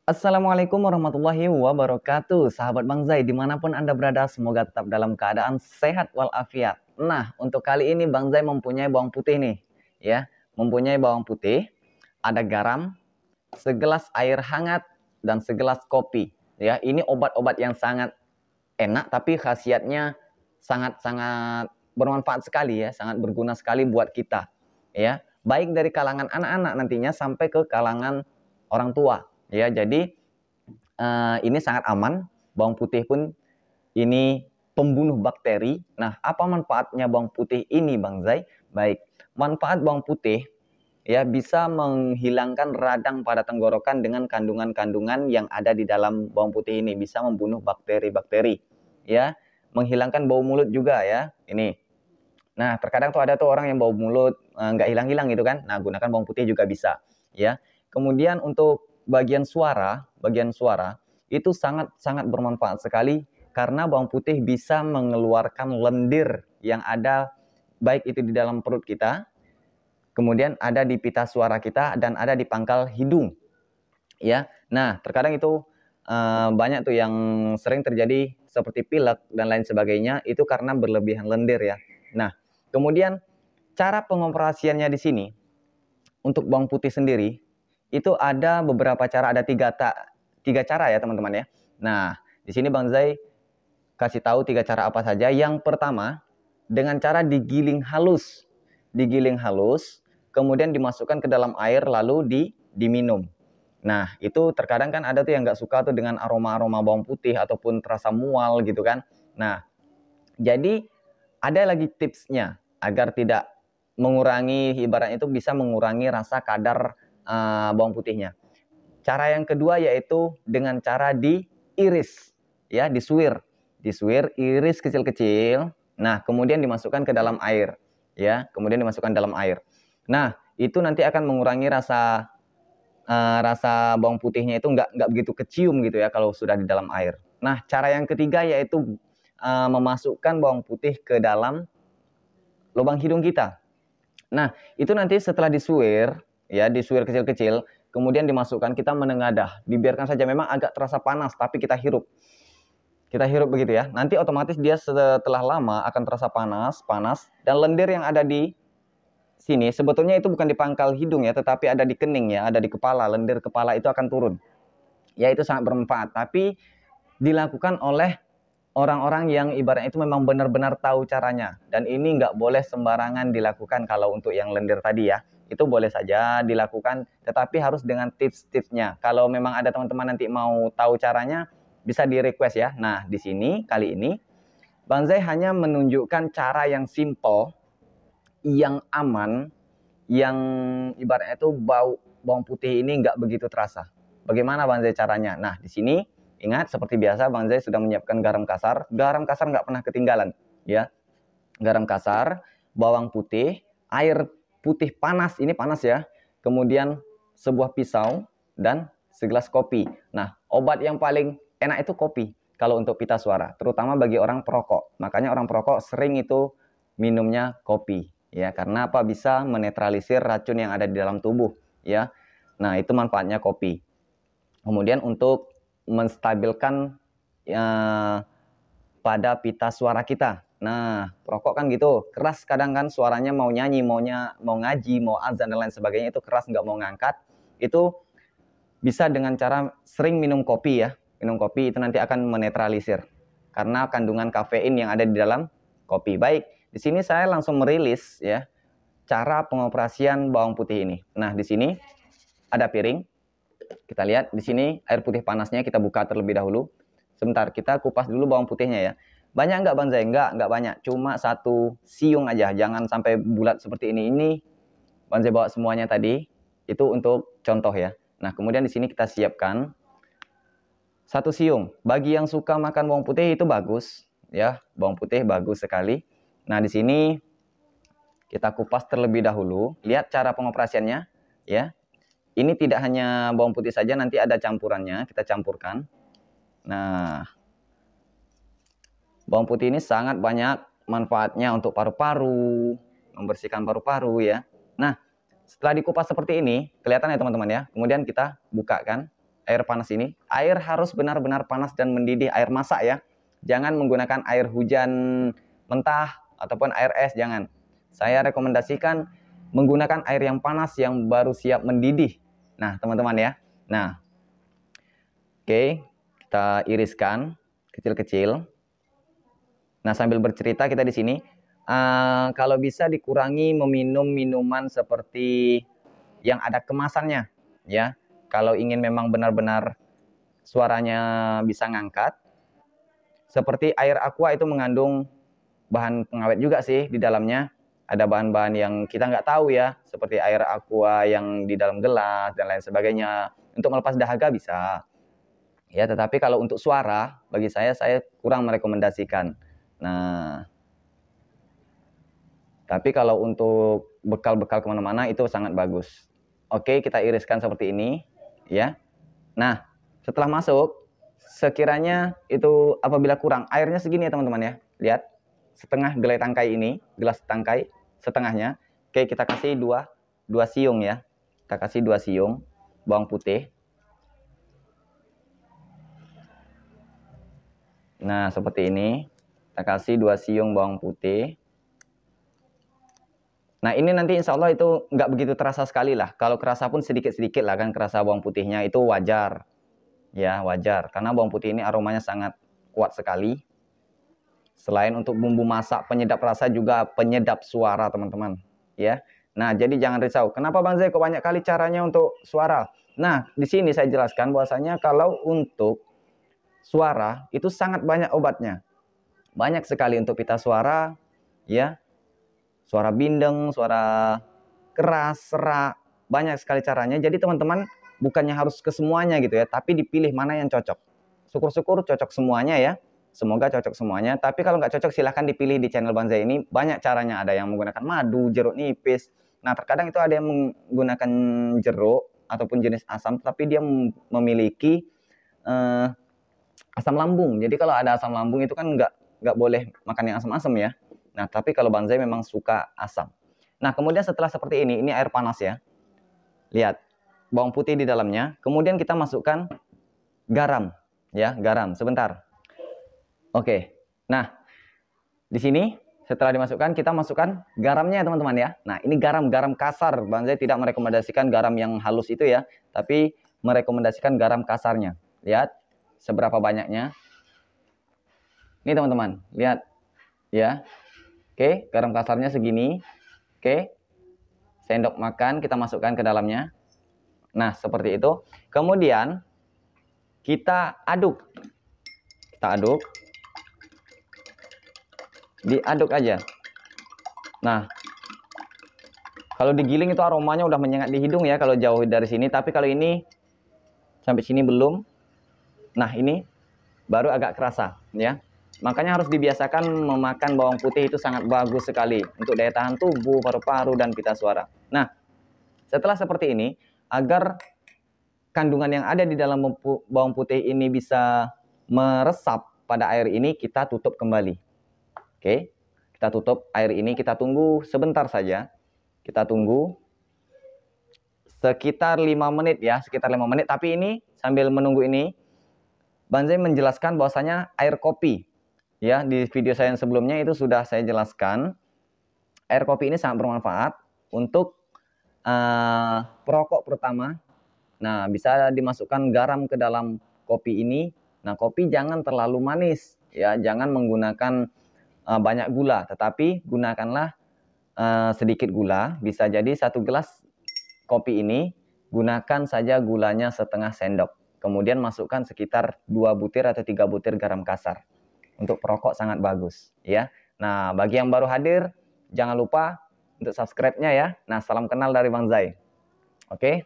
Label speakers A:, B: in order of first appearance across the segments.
A: Assalamualaikum warahmatullahi wabarakatuh. Sahabat Bang Zai, dimanapun Anda berada, semoga tetap dalam keadaan sehat walafiat. Nah, untuk kali ini Bang Zai mempunyai bawang putih nih, ya, mempunyai bawang putih, ada garam, segelas air hangat, dan segelas kopi. Ya, ini obat-obat yang sangat enak, tapi khasiatnya sangat-sangat bermanfaat sekali ya, sangat berguna sekali buat kita. Ya, baik dari kalangan anak-anak nantinya sampai ke kalangan orang tua. Ya, jadi ini sangat aman. Bawang putih pun ini pembunuh bakteri. Nah, apa manfaatnya bawang putih ini, Bang Zai? Baik, manfaat bawang putih ya bisa menghilangkan radang pada tenggorokan dengan kandungan-kandungan yang ada di dalam bawang putih ini, bisa membunuh bakteri-bakteri. Ya, menghilangkan bau mulut juga ya. Ini. Nah, terkadang tuh ada tuh orang yang bau mulut nggak hilang-hilang gitu kan. Nah, gunakan bawang putih juga bisa, ya. Kemudian untuk bagian suara itu sangat-sangat bermanfaat sekali karena bawang putih bisa mengeluarkan lendir yang ada baik itu di dalam perut kita, kemudian ada di pita suara kita dan ada di pangkal hidung, ya. Nah, terkadang itu banyak tuh yang sering terjadi seperti pilek dan lain sebagainya itu karena berlebihan lendir ya. Nah, kemudian cara pengoperasiannya di sini untuk bawang putih sendiri itu ada beberapa cara, ada tiga cara ya teman-teman ya. Nah, di sini Bang Zai kasih tahu tiga cara apa saja. Yang pertama, dengan cara digiling halus, kemudian dimasukkan ke dalam air lalu diminum. Nah, itu terkadang kan ada tuh yang nggak suka tuh dengan aroma-aroma bawang putih ataupun terasa mual gitu kan. Nah, jadi ada lagi tipsnya agar tidak mengurangi, ibaratnya itu bisa mengurangi rasa kadar bawang putihnya. Cara yang kedua yaitu dengan cara diiris, ya, disuir, iris kecil-kecil. Nah, kemudian dimasukkan ke dalam air, ya, kemudian dimasukkan dalam air. Nah, itu nanti akan mengurangi rasa bawang putihnya itu nggak begitu kecium gitu ya kalau sudah di dalam air. Nah, cara yang ketiga yaitu memasukkan bawang putih ke dalam lubang hidung kita. Nah, itu nanti setelah disuir, ya, disuir kecil-kecil, kemudian dimasukkan, kita menengadah, dibiarkan saja, memang agak terasa panas, tapi kita hirup. Kita hirup begitu ya. Nanti otomatis dia setelah lama akan terasa panas, dan lendir yang ada di sini, sebetulnya itu bukan di pangkal hidung ya, tetapi ada di kening ya, ada di kepala, lendir kepala itu akan turun. Ya, itu sangat bermanfaat, tapi dilakukan oleh orang-orang yang ibaratnya itu memang benar-benar tahu caranya, dan ini nggak boleh sembarangan dilakukan. Kalau untuk yang lendir tadi ya, itu boleh saja dilakukan, tetapi harus dengan tips-tipsnya. Kalau memang ada teman-teman nanti mau tahu caranya, bisa di request ya. Nah, di sini kali ini Bang Zai hanya menunjukkan cara yang simple, yang aman, yang ibaratnya itu bawang putih ini nggak begitu terasa. Bagaimana Bang Zai caranya? Nah, di sini ingat, seperti biasa Bang Zai sudah menyiapkan garam kasar. Garam kasar nggak pernah ketinggalan, ya. Garam kasar, bawang putih, air putih panas, ini panas ya. Kemudian sebuah pisau dan segelas kopi. Nah, obat yang paling enak itu kopi kalau untuk pita suara, terutama bagi orang perokok. Makanya orang perokok sering itu minumnya kopi, ya, karena apa? Bisa menetralisir racun yang ada di dalam tubuh, ya. Nah, itu manfaatnya kopi. Kemudian untuk menstabilkan pada pita suara kita. Nah, perokok kan gitu, keras kadang kan suaranya, mau nyanyi, mau ngaji, mau azan dan lain sebagainya, itu keras, nggak mau ngangkat. Itu bisa dengan cara sering minum kopi ya. Minum kopi itu nanti akan menetralisir karena kandungan kafein yang ada di dalam kopi. Baik, di sini saya langsung merilis ya cara pengoperasian bawang putih ini. Nah, di sini ada piring. Kita lihat di sini air putih panasnya, kita buka terlebih dahulu. Sebentar, kita kupas dulu bawang putihnya ya. Banyak nggak Bang Zai? Nggak banyak. Cuma satu siung aja. Jangan sampai bulat seperti ini. Ini Bang Zai bawa semuanya tadi. Itu untuk contoh ya. Nah, kemudian di sini kita siapkan satu siung. Bagi yang suka makan bawang putih itu bagus ya. Bawang putih bagus sekali. Nah, di sini kita kupas terlebih dahulu. Lihat cara pengoperasiannya ya. Ini tidak hanya bawang putih saja, nanti ada campurannya, kita campurkan. Nah, bawang putih ini sangat banyak manfaatnya untuk paru-paru, membersihkan paru-paru ya. Nah, setelah dikupas seperti ini, kelihatan ya teman-teman ya. Kemudian kita buka kan. air panas ini, air harus benar-benar panas dan mendidih, air masak ya. Jangan menggunakan air hujan mentah ataupun air es, jangan. Saya rekomendasikan menggunakan air yang panas yang baru siap mendidih. Nah, teman-teman ya. Nah, oke, kita iriskan kecil-kecil. Nah, sambil bercerita kita di sini, kalau bisa dikurangi meminum minuman seperti yang ada kemasannya, ya. Kalau ingin memang benar-benar suaranya bisa ngangkat, seperti air aqua itu mengandung bahan pengawet juga sih di dalamnya. Ada bahan-bahan yang kita nggak tahu ya, seperti air aqua yang di dalam gelas dan lain sebagainya. Untuk melepas dahaga bisa. Ya, tetapi kalau untuk suara, bagi saya kurang merekomendasikan. Nah, tapi kalau untuk bekal-bekal kemana-mana itu sangat bagus. Oke, kita iriskan seperti ini, ya. Nah, setelah masuk, sekiranya itu apabila kurang, airnya segini ya teman-teman ya. Lihat, setengah gelai tangkai ini, gelas tangkai, setengahnya. Oke, kita kasih dua siung ya. Kita kasih 2 siung bawang putih. Nah, seperti ini. Kita kasih 2 siung bawang putih. Nah, ini nanti insya Allah itu nggak begitu terasa sekali lah. Kalau kerasa pun sedikit-sedikit lah kan, kerasa bawang putihnya itu wajar. Ya, wajar. Karena bawang putih ini aromanya sangat kuat sekali. Selain untuk bumbu masak, penyedap rasa juga penyedap suara, teman-teman. Ya. Nah, jadi jangan risau. Kenapa Bang Zai kok banyak kali caranya untuk suara? Nah, di sini saya jelaskan bahwasanya kalau untuk suara itu sangat banyak obatnya. Banyak sekali untuk pita suara, ya. Suara bindeng, suara keras, serak, banyak sekali caranya. Jadi teman-teman bukannya harus ke semuanya gitu ya, tapi dipilih mana yang cocok. Syukur-syukur cocok semuanya ya. Semoga cocok semuanya. Tapi kalau nggak cocok silahkan dipilih di channel Bang Zai ini. Banyak caranya. Ada yang menggunakan madu, jeruk nipis. Nah terkadang itu ada yang menggunakan jeruk ataupun jenis asam, tapi dia memiliki asam lambung. Jadi kalau ada asam lambung itu kan nggak boleh makan yang asam-asam ya. Nah tapi kalau Bang Zai memang suka asam. Nah kemudian setelah seperti ini air panas ya. Lihat bawang putih di dalamnya. Kemudian kita masukkan garam ya, garam sebentar. Oke. Nah di sini setelah dimasukkan kita masukkan garamnya ya teman-teman ya. Nah ini garam kasar. Bang Zai tidak merekomendasikan garam yang halus itu ya, tapi merekomendasikan garam kasarnya. Lihat seberapa banyaknya. Ini teman-teman, lihat ya. Oke, garam kasarnya segini. Oke. Sendok makan kita masukkan ke dalamnya. Nah, seperti itu. Kemudian kita aduk. Kita aduk. Diaduk aja. Nah, kalau digiling itu aromanya udah menyengat di hidung ya kalau jauh dari sini, tapi kalau ini sampai sini belum. Nah, ini baru agak kerasa ya. Makanya harus dibiasakan memakan bawang putih, itu sangat bagus sekali untuk daya tahan tubuh, paru-paru, dan pita suara. Nah, setelah seperti ini, agar kandungan yang ada di dalam bawang putih ini bisa meresap pada air ini, kita tutup kembali. Oke, kita tutup air ini, kita tunggu sebentar saja. Kita tunggu sekitar 5 menit ya, sekitar 5 menit. Tapi ini sambil menunggu ini, Bang Zai menjelaskan bahwasanya air kopi. Ya, di video saya yang sebelumnya itu sudah saya jelaskan. Air kopi ini sangat bermanfaat untuk perokok pertama. Nah, bisa dimasukkan garam ke dalam kopi ini. Nah, kopi jangan terlalu manis. Ya, jangan menggunakan banyak gula. Tetapi gunakanlah sedikit gula. Bisa jadi 1 gelas kopi ini, gunakan saja gulanya setengah sendok. Kemudian masukkan sekitar 2 butir atau 3 butir garam kasar. Untuk perokok sangat bagus ya. Nah, bagi yang baru hadir jangan lupa untuk subscribe-nya ya. Nah, salam kenal dari Bang Zai. Oke.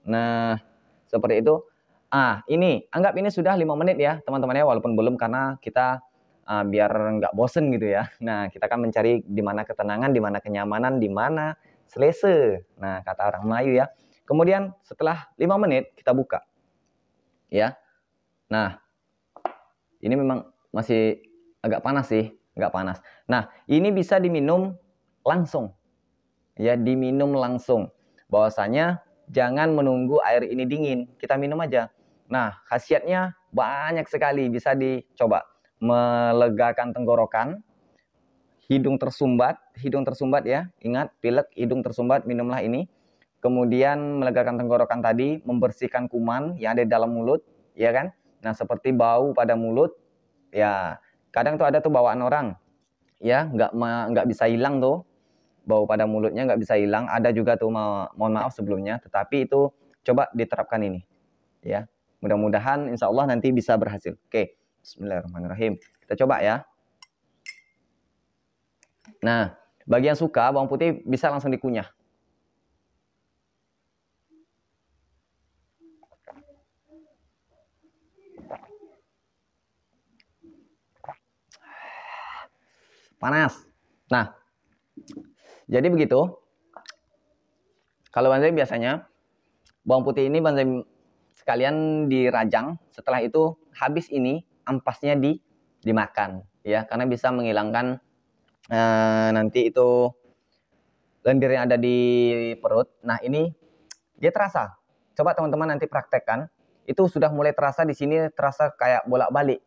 A: Nah, seperti itu. Ini anggap ini sudah 5 menit ya, teman-teman ya, walaupun belum karena kita biar nggak bosen gitu ya. Nah, kita akan mencari di mana ketenangan, di mana kenyamanan, di mana selese. Nah, kata orang Melayu ya. Kemudian setelah 5 menit kita buka. Ya. Nah, ini memang masih agak panas sih, agak panas. Nah, ini bisa diminum langsung. Ya, diminum langsung. Bahwasanya jangan menunggu air ini dingin. Kita minum aja.
B: Nah, khasiatnya banyak sekali, bisa dicoba. Melegakan tenggorokan, hidung tersumbat ya. Ingat, pilek, hidung tersumbat, minumlah ini. Kemudian melegakan tenggorokan tadi, membersihkan kuman yang ada di dalam mulut, ya kan? Nah, seperti bau pada mulut, ya. Kadang tuh ada tuh bawaan orang, ya, nggak bisa hilang tuh. Bau pada mulutnya nggak bisa hilang. Ada juga tuh, mohon maaf sebelumnya, tetapi itu coba diterapkan ini, ya. Mudah-mudahan insya Allah nanti bisa berhasil. Oke, bismillahirrahmanirrahim. Kita coba ya. Nah, bagi yang suka bawang putih bisa langsung dikunyah. Panas. Nah, jadi begitu. Kalau Banzai biasanya bawang putih ini Banzai sekalian dirajang. Setelah itu habis ini ampasnya dimakan, ya, karena bisa menghilangkan nanti itu lendir yang ada di perut. Nah, ini dia terasa. Coba teman-teman nanti praktekkan. Itu sudah mulai terasa di sini, terasa kayak bolak-balik.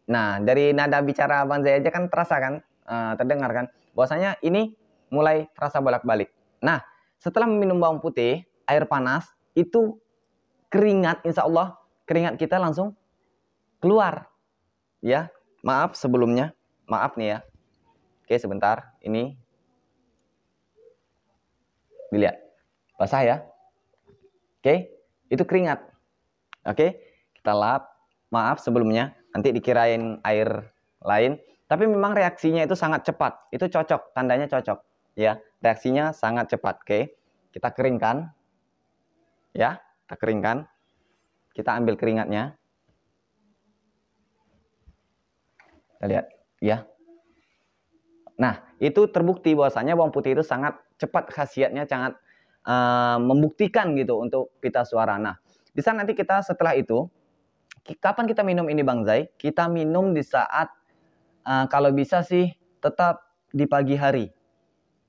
B: Nah, dari nada bicara Banzai aja kan terasa kan, terdengar kan, bahwasanya ini mulai terasa bolak-balik. Nah, setelah minum bawang putih, air panas, itu keringat, insya Allah keringat kita langsung keluar. Ya, maaf sebelumnya, maaf nih ya. Oke, sebentar, ini dilihat, basah ya. Oke, itu keringat. Oke, kita lap, maaf sebelumnya, nanti dikirain air lain. Tapi memang reaksinya itu sangat cepat. Itu cocok, tandanya cocok. Ya, reaksinya sangat cepat. Oke, kita keringkan. Ya, kita keringkan. Kita ambil keringatnya. Kita lihat, ya. Nah, itu terbukti bahwasanya bawang putih itu sangat cepat khasiatnya, sangat membuktikan gitu untuk pita suara. Nah, bisa nanti kita setelah itu, kapan kita minum ini Bang Zai? Kita minum di saat kalau bisa sih tetap di pagi hari.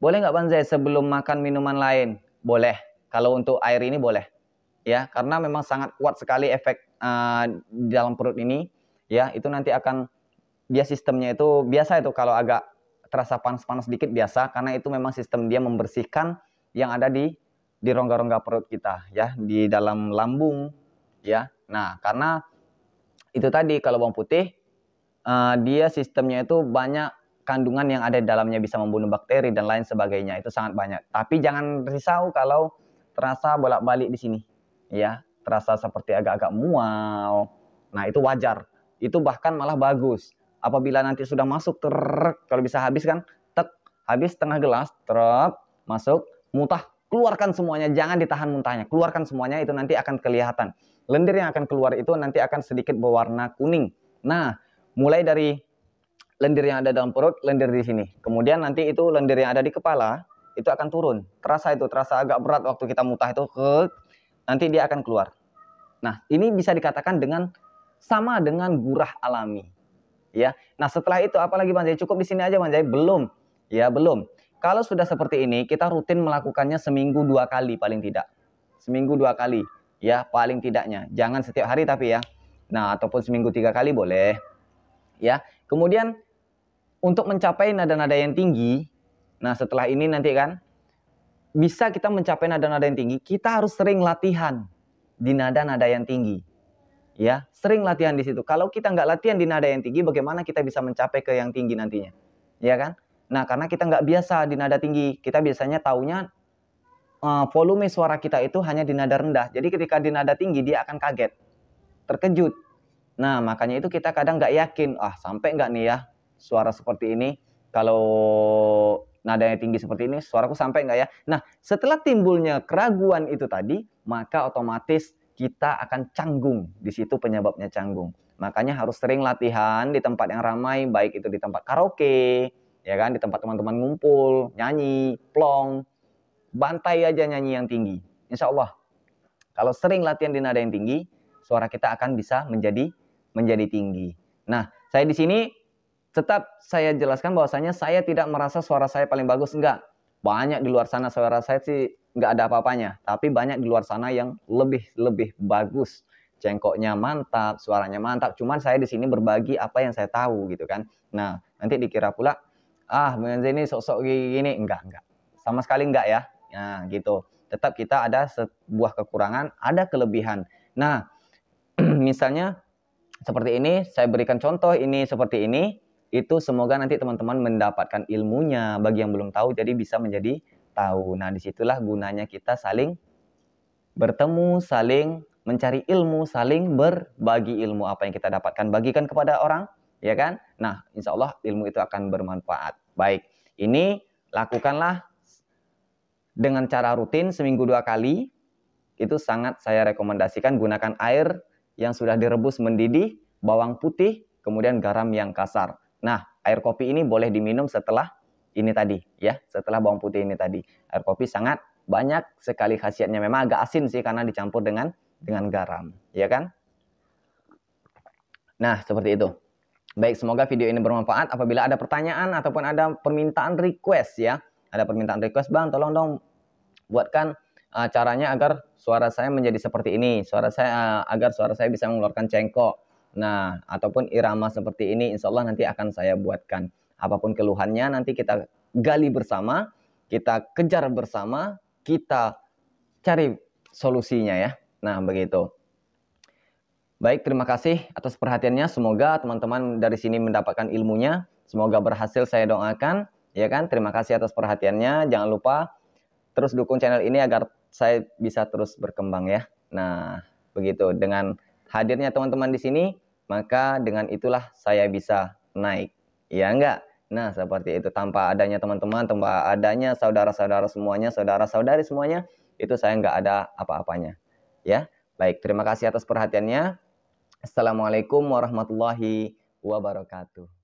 B: Boleh nggak Bang Zai sebelum makan minuman lain? Boleh. Kalau untuk air ini boleh. Ya, karena memang sangat kuat sekali efek di dalam perut ini. Ya, itu nanti akan, dia sistemnya itu biasa itu kalau agak terasa panas-panas sedikit biasa, karena itu memang sistem dia membersihkan yang ada di rongga-rongga perut kita, ya, di dalam lambung, ya. Nah, karena itu tadi kalau bawang putih dia sistemnya itu banyak kandungan yang ada di dalamnya, bisa membunuh bakteri dan lain sebagainya, itu sangat banyak. Tapi jangan risau kalau terasa bolak-balik di sini, ya, terasa seperti agak-agak mual. Nah, itu wajar. Itu bahkan malah bagus. Apabila nanti sudah masuk, kalau bisa habis kan, habis setengah gelas, masuk, muntah, keluarkan semuanya, jangan ditahan muntahnya, keluarkan semuanya, itu nanti akan kelihatan. Lendir yang akan keluar itu nanti akan sedikit berwarna kuning. Nah, mulai dari lendir yang ada dalam perut, lendir di sini. Kemudian nanti itu lendir yang ada di kepala, itu akan turun. Terasa agak berat waktu kita muntah itu, nanti dia akan keluar. Nah, ini bisa dikatakan sama dengan gurah alami. Ya. Nah, setelah itu apalagi Bang Zai? Cukup di sini aja Bang Zai? Belum. Ya, belum. Kalau sudah seperti ini, kita rutin melakukannya seminggu 2 kali paling tidak. Seminggu 2 kali, ya, paling tidaknya. Jangan setiap hari tapi ya. Nah, ataupun seminggu 3 kali boleh. Ya. Kemudian untuk mencapai nada-nada yang tinggi, nah setelah ini nanti kan bisa kita mencapai nada-nada yang tinggi, kita harus sering latihan di nada-nada yang tinggi. Ya, sering latihan di situ. Kalau kita nggak latihan di nada yang tinggi, bagaimana kita bisa mencapai ke yang tinggi nantinya? Ya kan? Nah, karena kita nggak biasa di nada tinggi, kita biasanya taunya volume suara kita itu hanya di nada rendah. Jadi ketika di nada tinggi, dia akan kaget, terkejut. Nah, makanya itu kita kadang nggak yakin, sampai nggak nih ya suara seperti ini, kalau nadanya tinggi seperti ini, suaraku sampai nggak ya? Nah, setelah timbulnya keraguan itu tadi, maka otomatis kita akan canggung. Di situ penyebabnya canggung. Makanya harus sering latihan di tempat yang ramai, baik itu di tempat karaoke, ya kan, di tempat teman-teman ngumpul, nyanyi, plong, bantai aja nyanyi yang tinggi. Insya Allah, kalau sering latihan di nada yang tinggi, suara kita akan bisa menjadi tinggi. Nah, saya di sini tetap saya jelaskan bahwasanya saya tidak merasa suara saya paling bagus, enggak. Banyak di luar sana suara saya sih nggak ada apa-apanya, tapi banyak di luar sana yang lebih bagus cengkoknya mantap, suaranya mantap. Cuman saya di sini berbagi apa yang saya tahu gitu kan. Nah, nanti dikira pula, Bang Enza ini sok-sok gini. Enggak. Sama sekali enggak ya. Nah, gitu. Tetap kita ada sebuah kekurangan, ada kelebihan. Nah, misalnya seperti ini, saya berikan contoh ini seperti ini, itu semoga nanti teman-teman mendapatkan ilmunya. Bagi yang belum tahu, jadi bisa menjadi tahu. Nah, disitulah gunanya kita saling bertemu, saling mencari ilmu, saling berbagi ilmu apa yang kita dapatkan, bagikan kepada orang, ya kan? Nah, insya Allah ilmu itu akan bermanfaat. Baik, ini lakukanlah dengan cara rutin seminggu 2 kali. Itu sangat saya rekomendasikan. Gunakan air yang sudah direbus mendidih, bawang putih, kemudian garam yang kasar. Nah, air kopi ini boleh diminum setelah ini tadi, ya, setelah bawang putih ini tadi. Air kopi sangat banyak sekali khasiatnya. Memang agak asin sih karena dicampur dengan garam, ya kan? Nah, seperti itu. Baik, semoga video ini bermanfaat. Apabila ada pertanyaan ataupun ada permintaan request ya, ada permintaan request, Bang, tolong dong buatkan caranya agar suara saya menjadi seperti ini, agar suara saya bisa mengeluarkan cengkok. Nah, ataupun irama seperti ini, insya Allah nanti akan saya buatkan. Apapun keluhannya nanti kita gali bersama, kita kejar bersama, kita cari solusinya ya. Nah, begitu. Baik, terima kasih atas perhatiannya. Semoga teman-teman dari sini mendapatkan ilmunya. Semoga berhasil, saya doakan. Ya kan? Terima kasih atas perhatiannya. Jangan lupa terus dukung channel ini agar saya bisa terus berkembang ya. Nah, begitu. Dengan hadirnya teman-teman di sini, maka dengan itulah saya bisa naik. Ya enggak? Nah, seperti itu. Tanpa adanya teman-teman, tanpa adanya saudara-saudara semuanya, saudara-saudari semuanya, itu saya enggak ada apa-apanya. Ya. Baik, terima kasih atas perhatiannya. Assalamualaikum warahmatullahi wabarakatuh.